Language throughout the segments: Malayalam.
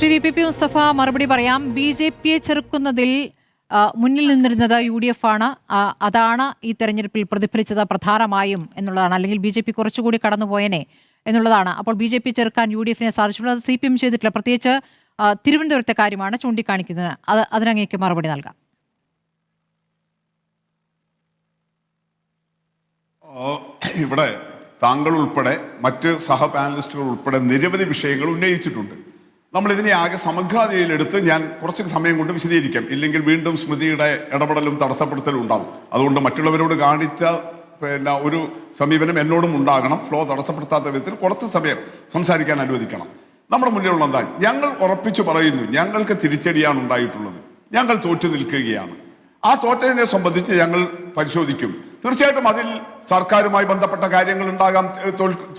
ശ്രീ VPP മുസ്തഫ മറുപടി പറയാം. BJP-യെ ചെറുക്കുന്നതിൽ മുന്നിൽ നിന്നിരുന്നത് UDF ആണ്. അതാണ് ഈ തെരഞ്ഞെടുപ്പിൽ പ്രതിഫലിച്ചത് പ്രധാനമായും എന്നുള്ളതാണ്. അല്ലെങ്കിൽ BJP കുറച്ചുകൂടി കടന്നുപോയനെ എന്നുള്ളതാണ്. അപ്പോൾ BJP ചെറുക്കാൻ UDF-നെ സാധിച്ചിട്ടുള്ളത്. അത് CPM ചെയ്തിട്ടില്ല. പ്രത്യേകിച്ച് തിരുവനന്തപുരത്തെ കാര്യമാണ് ചൂണ്ടിക്കാണിക്കുന്നത്. അതിനങ്ങേക്ക് മറുപടി നൽകാം. ഇവിടെ താങ്കൾ ഉൾപ്പെടെ മറ്റ് സഹ പാനലിസ്റ്റുകൾ ഉൾപ്പെടെ നിരവധി വിഷയങ്ങൾ ഉന്നയിച്ചിട്ടുണ്ട്. നമ്മൾ ഇതിനെ ആകെ സമഗ്രതയിലെടുത്ത് ഞാൻ കുറച്ച് സമയം കൊണ്ട് വിശദീകരിക്കാം. ഇല്ലെങ്കിൽ വീണ്ടും സ്മൃതിയുടെ ഇടപെടലും തടസ്സപ്പെടുത്തലും ഉണ്ടാവും. അതുകൊണ്ട് മറ്റുള്ളവരോട് കാണിച്ച ഒരു സമീപനം എന്നോടും ഉണ്ടാകണം. ഫ്ലോ തടസ്സപ്പെടുത്താത്ത വിധത്തിൽ കുറച്ച് സമയം സംസാരിക്കാൻ അനുവദിക്കണം. നമ്മുടെ മുന്നിലുള്ള എന്താ, ഞങ്ങൾ ഉറപ്പിച്ചു പറയുന്നു, ഞങ്ങൾക്ക് തിരിച്ചടിയാണ് ഉണ്ടായിട്ടുള്ളത്. ഞങ്ങൾ തോറ്റു നിൽക്കുകയാണ്. ആ തോറ്റതിനെ സംബന്ധിച്ച് ഞങ്ങൾ പരിശോധിക്കും. തീർച്ചയായിട്ടും അതിൽ സർക്കാരുമായി ബന്ധപ്പെട്ട കാര്യങ്ങൾ ഉണ്ടാകാം.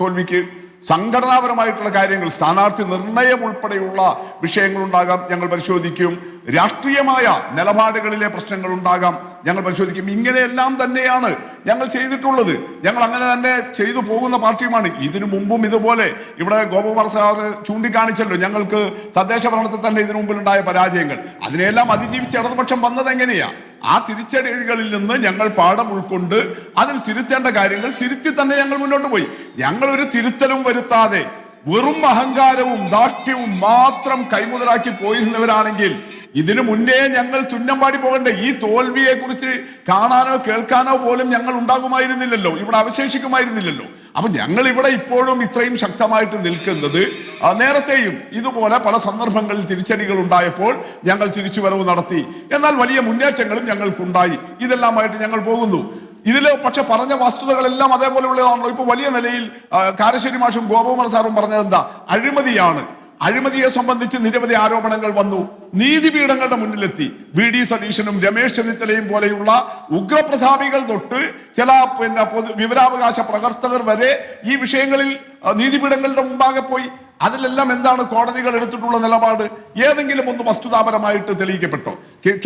തോൽവിക്ക് സംഘടനാപരമായിട്ടുള്ള കാര്യങ്ങൾ, സ്ഥാനാർത്ഥി നിർണയം ഉൾപ്പെടെയുള്ള വിഷയങ്ങൾ ഉണ്ടാകാം, ഞങ്ങൾ പരിശോധിക്കും. രാഷ്ട്രീയമായ നിലപാടുകളിലെ പ്രശ്നങ്ങൾ ഉണ്ടാകാം, ഞങ്ങൾ പരിശോധിക്കും. ഇങ്ങനെയെല്ലാം തന്നെയാണ് ഞങ്ങൾ ചെയ്തിട്ടുള്ളത്. ഞങ്ങൾ അങ്ങനെ തന്നെ ചെയ്തു പോകുന്ന പാർട്ടിയുമാണ്. ഇതിനു മുമ്പും ഇതുപോലെ ഇവിടെ ഗോപകുമാർ സാർ ചൂണ്ടിക്കാണിച്ചല്ലോ, ഞങ്ങൾക്ക് തദ്ദേശ ഭരണത്തിൽ തന്നെ ഇതിനു മുമ്പിലുണ്ടായ പരാജയങ്ങൾ. അതിനെല്ലാം അതിജീവിച്ച് ഇടതുപക്ഷം വന്നത് എങ്ങനെയാ? ആ തിരിച്ചടികളിൽ നിന്ന് ഞങ്ങൾ പാഠം ഉൾക്കൊണ്ട് അതിൽ തിരുത്തേണ്ട കാര്യങ്ങൾ തിരുത്തി തന്നെ ഞങ്ങൾ മുന്നോട്ട് പോയി. ഞങ്ങൾ ഒരു തിരുത്തലും വരുത്താതെ വെറും അഹങ്കാരവും ധാർഷ്ട്യവും മാത്രം കൈമുതലാക്കി പോയിരുന്നവരാണെങ്കിൽ ഇതിനു മുന്നേ ഞങ്ങൾ തുന്നമ്പാടി പോകണ്ടേ? ഈ തോൽവിയെ കുറിച്ച് കാണാനോ കേൾക്കാനോ പോലും ഞങ്ങൾ ഉണ്ടാകുമായിരുന്നില്ലല്ലോ, ഇവിടെ അവശേഷിക്കുമായിരുന്നില്ലല്ലോ. അപ്പൊ ഞങ്ങൾ ഇവിടെ ഇപ്പോഴും ഇത്രയും ശക്തമായിട്ട് നിൽക്കുന്നത് നേരത്തെയും ഇതുപോലെ പല സന്ദർഭങ്ങളിൽ തിരിച്ചടികൾ ഉണ്ടായപ്പോൾ ഞങ്ങൾ തിരിച്ചുവരവ് നടത്തി. എന്നാൽ വലിയ മുന്നേറ്റങ്ങളും ഞങ്ങൾക്കുണ്ടായി. ഇതെല്ലാമായിട്ട് ഞങ്ങൾ പോകുന്നു. ഇതിൽ പക്ഷെ പറഞ്ഞ വസ്തുതകളെല്ലാം അതേപോലെ ഉള്ളതാണല്ലോ. ഇപ്പൊ വലിയ നിലയിൽ കാരശ്ശേരി മാഷും ഗോപകുമാർ സാറും പറഞ്ഞത് എന്താ? അഴിമതിയാണ്. അഴിമതിയെ സംബന്ധിച്ച് നിരവധി ആരോപണങ്ങൾ വന്നു. നീതിപീഠങ്ങളുടെ മുന്നിലെത്തി. VD സതീശനും രമേശ് ചെന്നിത്തലയും പോലെയുള്ള ഉഗ്രപ്രതാപികൾ തൊട്ട് ചില വിവരാവകാശ പ്രവർത്തകർ വരെ ഈ വിഷയങ്ങളിൽ നീതിപീഠങ്ങളുടെ മുമ്പാകെ പോയി. അതിലെല്ലാം എന്താണ് കോടതികൾ എടുത്തിട്ടുള്ള നിലപാട്? ഏതെങ്കിലും ഒന്ന് വസ്തുതാപരമായിട്ട് തെളിയിക്കപ്പെട്ടോ?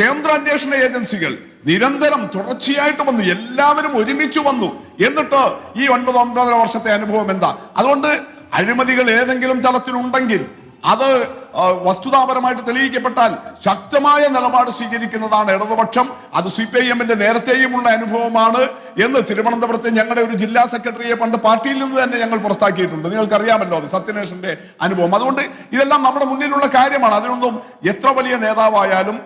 കേന്ദ്ര അന്വേഷണ ഏജൻസികൾ നിരന്തരം തുടർച്ചയായിട്ട് വന്നു, എല്ലാവരും ഒരുമിച്ച് വന്നു. എന്നിട്ട് ഈ 9 വർഷത്തെ അനുഭവം എന്താ? അതുകൊണ്ട് അഴിമതികൾ ഏതെങ്കിലും തലത്തിലുണ്ടെങ്കിൽ അത് വസ്തുതാപരമായിട്ട് തെളിയിക്കപ്പെട്ടാൽ ശക്തമായ നിലപാട് സ്വീകരിക്കുന്നതാണ് ഇടതുപക്ഷം. അത് CPIM-ന്റെ നേരത്തെയുമുള്ള അനുഭവമാണ് എന്ന് തിരുവനന്തപുരത്തെ ഞങ്ങളുടെ ഒരു ജില്ലാ സെക്രട്ടറിയെ പണ്ട് പാർട്ടിയിൽ നിന്ന് തന്നെ ഞങ്ങൾ പുറത്താക്കിയിട്ടുണ്ട്. നിങ്ങൾക്കറിയാമല്ലോ അത് സത്യനേഷന്റെ അനുഭവം. അതുകൊണ്ട് ഇതെല്ലാം നമ്മുടെ മുന്നിലുള്ള കാര്യമാണ്. അതിനൊന്നും എത്ര വലിയ നേതാവായാലും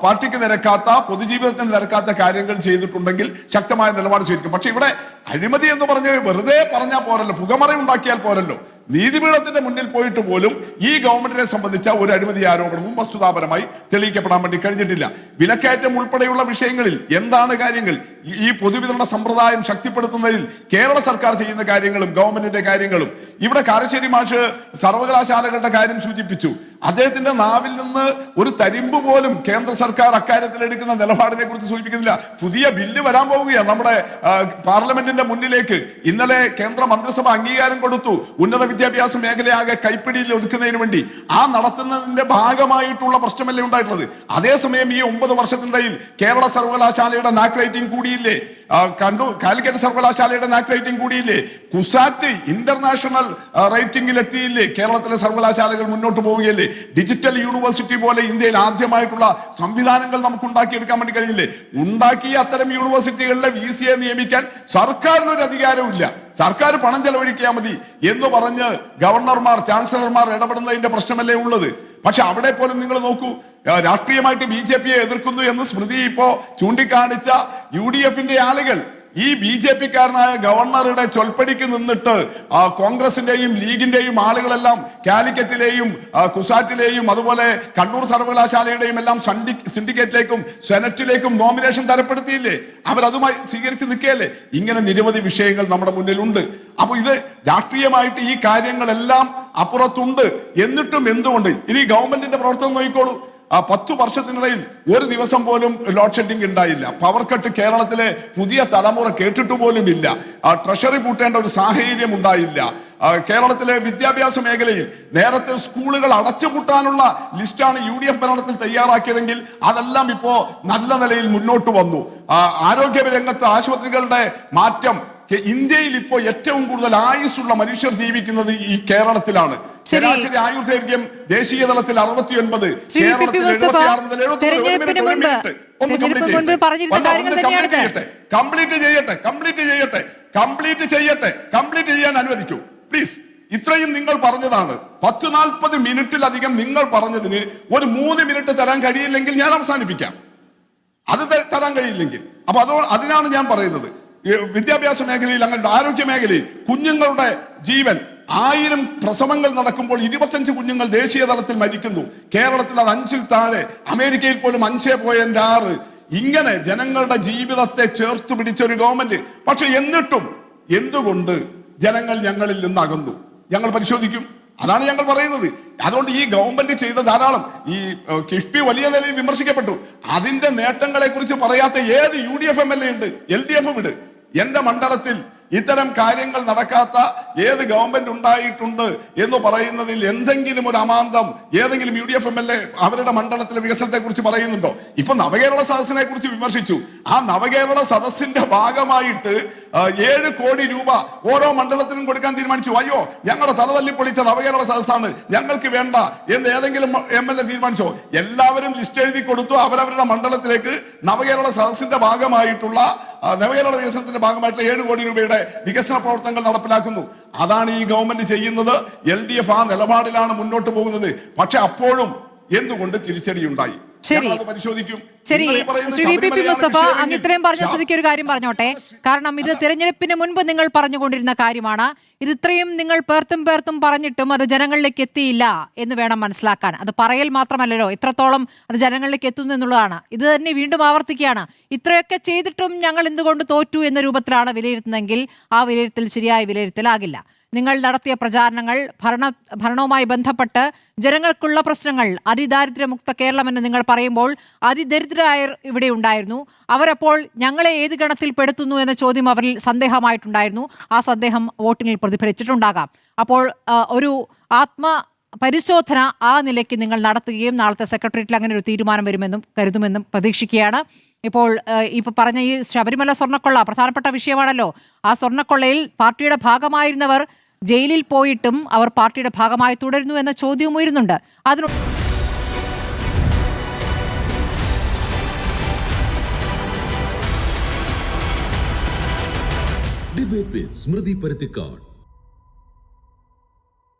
പാർട്ടിക്ക് നിരക്കാത്ത, പൊതുജീവിതത്തിന് നിരക്കാത്ത കാര്യങ്ങൾ ചെയ്തിട്ടുണ്ടെങ്കിൽ ശക്തമായ നിലപാട് സ്വീകരിക്കും. പക്ഷെ ഇവിടെ അഴിമതി എന്ന് പറഞ്ഞ് വെറുതെ പറഞ്ഞാൽ പോരല്ലോ, പുകമറ ഉണ്ടാക്കിയാൽ പോരല്ലോ. നീതിപീഠത്തിന്റെ മുന്നിൽ പോയിട്ട് പോലും ഈ ഗവൺമെന്റിനെ സംബന്ധിച്ച ഒരു അഴിമതി ആരോപണവും വസ്തുതാപരമായി തെളിയിക്കപ്പെടാൻ വേണ്ടി കഴിഞ്ഞിട്ടില്ല. വിലക്കയറ്റം ഉൾപ്പെടെയുള്ള വിഷയങ്ങളിൽ എന്താണ് കാര്യങ്ങൾ? ഈ പൊതുവിതരണ സമ്പ്രദായം ശക്തിപ്പെടുത്തുന്നതിൽ കേരള സർക്കാർ ചെയ്യുന്ന കാര്യങ്ങളും ഗവൺമെന്റിന്റെ കാര്യങ്ങളും. ഇവിടെ കാരശ്ശേരി മാഷ് സർവകലാശാലകളുടെ കാര്യം സൂചിപ്പിച്ചു. അദ്ദേഹത്തിന്റെ നാവിൽ നിന്ന് ഒരു തരിമ്പ് പോലും കേന്ദ്ര സർക്കാർ അക്കാര്യത്തിൽ എടുക്കുന്ന നിലപാടിനെ കുറിച്ച് സൂചിപ്പിക്കുന്നില്ല. പുതിയ ബില്ല് വരാൻ പോവുകയാണ് നമ്മുടെ പാർലമെന്റിന്റെ മുന്നിലേക്ക്. ഇന്നലെ കേന്ദ്ര മന്ത്രിസഭ അംഗീകാരം കൊടുത്തു ഉന്നത വിദ്യാഭ്യാസ മേഖലയാകെ കൈപ്പിടിയിൽ ഒതുക്കുന്നതിന് വേണ്ടി. ആ നടത്തുന്നതിന്റെ ഭാഗമായിട്ടുള്ള പ്രശ്നമല്ലേ ഉണ്ടായിട്ടുള്ളത്? അതേസമയം ഈ 9 വർഷത്തിനിടയിൽ കേരള സർവകലാശാലയുടെ നാക് റേറ്റിംഗ് കൂടിയില്ലേ? കാലിക്കറ്റ് സർവകലാശാലയുടെ നാക് റേറ്റിംഗ് കൂടിയില്ലേ? കുസാറ്റ് ഇന്റർനാഷണൽ റേറ്റിംഗിൽ എത്തിയില്ലേ? കേരളത്തിലെ സർവകലാശാലകൾ മുന്നോട്ട് പോവുകയല്ലേ? ഡിജിറ്റൽ യൂണിവേഴ്സിറ്റി പോലെ ഇന്ത്യയിൽ ആദ്യമായിട്ടുള്ള സംവിധാനങ്ങൾ നമുക്ക് ഉണ്ടാക്കിയെടുക്കാൻ വേണ്ടി കഴിഞ്ഞില്ലേ? ഉണ്ടാക്കിയ അത്തരം യൂണിവേഴ്സിറ്റികളിലെ VC-യെ നിയമിക്കാൻ സർക്കാരിനൊരു അധികാരമില്ല. സർക്കാർ പണം ചെലവഴിക്കാൻ മതി എന്ന് പറഞ്ഞ് ഗവർണർമാർ, ചാൻസലർമാർ ഇടപെടുന്നതിന്റെ പ്രശ്നമല്ലേ ഉള്ളത്? പക്ഷെ അവിടെ പോലും നിങ്ങൾ നോക്കൂ, രാഷ്ട്രീയമായിട്ട് BJP-യെ എതിർക്കുന്നു എന്ന് സ്മൃതി ഇപ്പോ ചൂണ്ടിക്കാണിച്ച UDF-ന്റെ ആളുകൾ ഈ BJP-കാരനായ ഗവർണറുടെ ചൊൽപ്പടിക്ക് നിന്നിട്ട് കോൺഗ്രസിന്റെയും ലീഗിന്റെയും ആളുകളെല്ലാം കാലിക്കറ്റിലെയും കുസാറ്റിലെയും അതുപോലെ കണ്ണൂർ സർവകലാശാലയുടെയും എല്ലാം സിൻഡിക്കേറ്റിലേക്കും സെനറ്റിലേക്കും നോമിനേഷൻ തരപ്പെടുത്തിയില്ലേ? അവരതുമായി സ്വീകരിച്ച് നിൽക്കുകയല്ലേ? ഇങ്ങനെ നിരവധി വിഷയങ്ങൾ നമ്മുടെ മുന്നിലുണ്ട്. അപ്പൊ ഇത് രാഷ്ട്രീയമായിട്ട് ഈ കാര്യങ്ങളെല്ലാം അപ്പുറത്തുണ്ട്. എന്നിട്ടും എന്തുകൊണ്ട് ഇനി ഗവൺമെന്റിന്റെ പ്രവർത്തനം നോക്കിക്കോളൂ. 10 വർഷത്തിനിടയിൽ ഒരു ദിവസം പോലും ലോഡ് ഷെഡിംഗ് ഉണ്ടായില്ല. പവർ കട്ട് കേരളത്തിലെ പുതിയ തലമുറ കേട്ടിട്ട് പോലും ഇല്ല. ട്രഷറി പൂട്ടേണ്ട ഒരു സാഹചര്യം ഉണ്ടായില്ല. കേരളത്തിലെ വിദ്യാഭ്യാസ മേഖലയിൽ നേരത്തെ സ്കൂളുകൾ അടച്ചുപൂട്ടാനുള്ള ലിസ്റ്റാണ് UDF ഭരണത്തിൽ തയ്യാറാക്കിയതെങ്കിൽ അതെല്ലാം ഇപ്പോ നല്ല നിലയിൽ മുന്നോട്ട് വന്നു. ആരോഗ്യ രംഗത്ത് ആശുപത്രികളുടെ മാറ്റം ഇന്ത്യയിൽ ഇപ്പോൾ ഏറ്റവും കൂടുതൽ ആയുസ്സുള്ള മനുഷ്യർ ജീവിക്കുന്നത് ഈ കേരളത്തിലാണ്. ശരാശരി ആയുർദൈർഘ്യം ദേശീയ തലത്തിൽ 69, കേരളത്തിൽ 76 മുതൽ 70. കംപ്ലീറ്റ് ചെയ്യാൻ അനുവദിക്കൂ പ്ലീസ്. ഇത്രയും നിങ്ങൾ പറഞ്ഞതാണ്. 10-40 മിനിറ്റിലധികം നിങ്ങൾ പറഞ്ഞതിന് ഒരു 3 മിനിറ്റ് തരാൻ കഴിയില്ലെങ്കിൽ ഞാൻ അവസാനിപ്പിക്കാം. അത് തരാൻ കഴിയില്ലെങ്കിൽ അപ്പൊ അതിനാണ് ഞാൻ പറയുന്നത്. വിദ്യാഭ്യാസ മേഖലയിൽ, അങ്ങനെ ആരോഗ്യ മേഖലയിൽ കുഞ്ഞുങ്ങളുടെ ജീവൻ 1000 പ്രസവങ്ങൾ നടക്കുമ്പോൾ 25 കുഞ്ഞുങ്ങൾ ദേശീയ തലത്തിൽ മരിക്കുന്നു. കേരളത്തിൽ അത് 5-ൽ താഴെ, അമേരിക്കയിൽ പോലും 5.6. ഇങ്ങനെ ജനങ്ങളുടെ ജീവിതത്തെ ചേർത്ത് പിടിച്ച ഒരു ഗവൺമെന്റ്. പക്ഷെ എന്നിട്ടും എന്തുകൊണ്ട് ജനങ്ങൾ ഞങ്ങളിൽ നിന്ന് അകന്നു? ഞങ്ങൾ പരിശോധിക്കും. അതാണ് ഞങ്ങൾ പറയുന്നത്. അതുകൊണ്ട് ഈ ഗവൺമെന്റ് ചെയ്ത ധാരാളം, ഈ കിഫ്ബി വലിയ നിലയിൽ വിമർശിക്കപ്പെട്ടു. അതിന്റെ നേട്ടങ്ങളെ കുറിച്ച് പറയാത്ത ഏത് UDF MLA ഉണ്ട്? LDF വിട്. എന്റെ മണ്ഡലത്തിൽ ഇത്തരം കാര്യങ്ങൾ നടക്കാത്ത ഏത് ഗവൺമെന്റ് ഉണ്ടായിട്ടുണ്ട് എന്ന് പറയുന്നതിൽ എന്തെങ്കിലും ഒരു അമാന്തം ഏതെങ്കിലും UDF MLA അവരുടെ മണ്ഡലത്തിലെ വികസനത്തെ കുറിച്ച് പറയുന്നുണ്ടോ? ഇപ്പൊ നവകേരള സദസ്സിനെ കുറിച്ച് വിമർശിച്ചു. ആ നവകേരള സദസ്സിന്റെ ഭാഗമായിട്ട് 7 കോടി രൂപ ഓരോ മണ്ഡലത്തിനും കൊടുക്കാൻ തീരുമാനിച്ചു. അയ്യോ, ഞങ്ങളുടെ തലതല്ലി പൊളിച്ച നവകേരള സദസ്സാണ്, ഞങ്ങൾക്ക് വേണ്ട എന്ന് ഏതെങ്കിലും MLA തീരുമാനിച്ചോ? എല്ലാവരും ലിസ്റ്റ് എഴുതി കൊടുത്തു. അവരവരുടെ മണ്ഡലത്തിലേക്ക് നവകേരള സദസ്സിന്റെ ഭാഗമായിട്ടുള്ള നവകേരള വികസനത്തിന്റെ ഭാഗമായിട്ടുള്ള 7 കോടി രൂപയുടെ വികസന പ്രവർത്തനങ്ങൾ നടപ്പിലാക്കുന്നു. അതാണ് ഈ ഗവൺമെന്റ് ചെയ്യുന്നത്. LDF ആ നിലപാടിലാണ് മുന്നോട്ട് പോകുന്നത്. പക്ഷെ അപ്പോഴും എന്തുകൊണ്ട് തിരിച്ചടി ഉണ്ടായി? ശരി, ശ്രീ VP മുസ്തഫ, അങ്ങ് ഇത്രയും പറഞ്ഞ സ്ഥിതിക്ക് ഒരു കാര്യം പറഞ്ഞോട്ടെ. കാരണം ഇത് തിരഞ്ഞെടുപ്പിന് മുൻപ് നിങ്ങൾ പറഞ്ഞുകൊണ്ടിരുന്ന കാര്യമാണ്. ഇത് ഇത്രയും നിങ്ങൾ പേർത്തും പറഞ്ഞിട്ടും അത് ജനങ്ങളിലേക്ക് എത്തിയില്ല എന്ന് വേണം മനസ്സിലാക്കാൻ. അത് പറയൽ മാത്രമല്ലല്ലോ, ഇത്രത്തോളം അത് ജനങ്ങളിലേക്ക് എത്തുന്നു എന്നുള്ളതാണ്. ഇത് തന്നെ വീണ്ടും ആവർത്തിക്കുകയാണ്. ഇത്രയൊക്കെ ചെയ്തിട്ടും ഞങ്ങൾ എന്തുകൊണ്ട് തോറ്റു എന്ന രൂപത്തിലാണ് വിലയിരുത്തുന്നതെങ്കിൽ ആ വിലയിരുത്തൽ ശരിയായ വിലയിരുത്തലാകില്ല. നിങ്ങൾ നടത്തിയ പ്രചാരണങ്ങൾ, ഭരണവുമായി ബന്ധപ്പെട്ട് ജനങ്ങൾക്കുള്ള പ്രശ്നങ്ങൾ, അതിദാരിദ്ര്യമുക്ത കേരളം എന്ന് നിങ്ങൾ പറയുമ്പോൾ അതിദരിദ്രരായർ ഇവിടെ ഉണ്ടായിരുന്നു. അവരപ്പോൾ ഞങ്ങളെ ഏത് ഗണത്തിൽ പെടുത്തുന്നു എന്ന ചോദ്യം അവരിൽ സന്ദേഹമായിട്ടുണ്ടായിരുന്നു. ആ സന്ദേഹം വോട്ടിങ്ങിൽ പ്രതിഫലിച്ചിട്ടുണ്ടാകാം. അപ്പോൾ ഒരു പരിശോധന ആ നിലയ്ക്ക് നിങ്ങൾ നടത്തുകയും നാളത്തെ സെക്രട്ടേറിയറ്റിൽ അങ്ങനെ ഒരു തീരുമാനം വരുമെന്നും കരുതുമെന്നും പ്രതീക്ഷിക്കുകയാണ്. ഇപ്പോൾ പറഞ്ഞ ഈ ശബരിമല സ്വർണ്ണക്കൊള്ള പ്രധാനപ്പെട്ട വിഷയമാണല്ലോ. ആ സ്വർണ്ണക്കൊള്ളയിൽ പാർട്ടിയുടെ ഭാഗമായിരുന്നവർ ജയിലിൽ പോയിട്ടും അവർ പാർട്ടിയുടെ ഭാഗമായി തുടരുന്നു എന്ന ചോദ്യവും ഉയരുന്നുണ്ട്. ഡിബേറ്റ് വിത്ത് സ്മൃതി പരുത്തിക്കാട്.